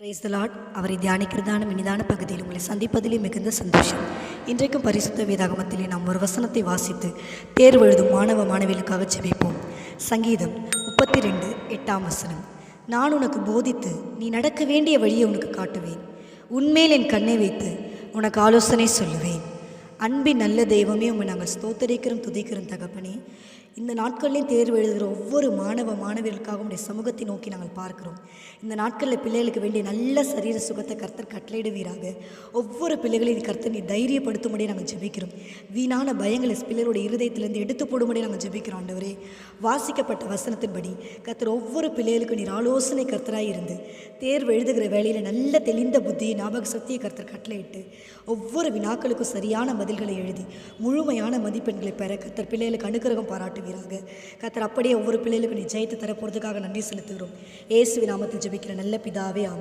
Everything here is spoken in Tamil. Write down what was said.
Praise the Lord. அவரை தியானிக்கிறதான இனிதான பகுதியில் உங்களை சந்திப்பதிலே மிகுந்த சந்தோஷம். இன்றைக்கும் பரிசுத்த வேதாகமத்திலே நாம் ஒரு வசனத்தை வாசித்து தேர்வு எழுதும் மாணவ மாணவிகளுக்காக ஜெபிப்போம். சங்கீதம் 32:8. நான் உனக்கு போதித்து நீ நடக்க வேண்டிய வழியை உனக்கு காட்டுவேன், உன்மேல் என் கண்ணை வைத்து உனக்கு ஆலோசனை சொல்லுவேன். அன்பின் நல்ல தெய்வமே, உங்களை நாங்கள் ஸ்தோத்தரிக்கிறோம், துதிக்கிறோம் தகப்பனே. இந்த நாட்கள்லேயும் தேர்வு எழுதுகிற ஒவ்வொரு மாணவ மாணவிகளுக்காக உடைய சமூகத்தை நோக்கி நாங்கள் பார்க்கிறோம். இந்த நாட்களில் பிள்ளைகளுக்கு வேண்டிய நல்ல சரீர சுகத்தை கர்த்தர் கட்டளையிடுவீராக. ஒவ்வொரு பிள்ளைகளையும் கர்த்தர் நீ தைரியப்படுத்தும்படி நாங்கள் ஜெபிக்கிறோம். வீணான பயங்களை பிள்ளைகளுடைய இருதயத்திலிருந்து எடுத்து போடும்படி நாங்கள் ஜெபிக்கிறோம். ஆண்டவரே, வாசிக்கப்பட்ட வசனத்தின்படி கர்த்தர் ஒவ்வொரு பிள்ளைகளுக்கும் நீர் ஆலோசனை கர்த்தராக இருந்து தேர்வு எழுதுகிற வேளையில் நல்ல தெளிந்த புத்தியை ஞாபக சக்தியை கர்த்தர் கட்டளையிட்டு ஒவ்வொரு வினாக்களுக்கும் சரியான பதில்களை எழுதி முழுமையான மதிப்பெண்களை பெற கர்த்தர் பிள்ளைகளுக்கு அனுகிரகம் பாராட்டுவீராக. கர்த்தர் அப்படியே ஒவ்வொரு பிள்ளைகளுக்கும் நீ ஜெயித்து தரப்போறதுக்காக நன்றி செலுத்துகிறோம். இயேசுவின் நாமத்தில் ஜெபிக்கிற நல்ல பிதாவே, ஆமென்.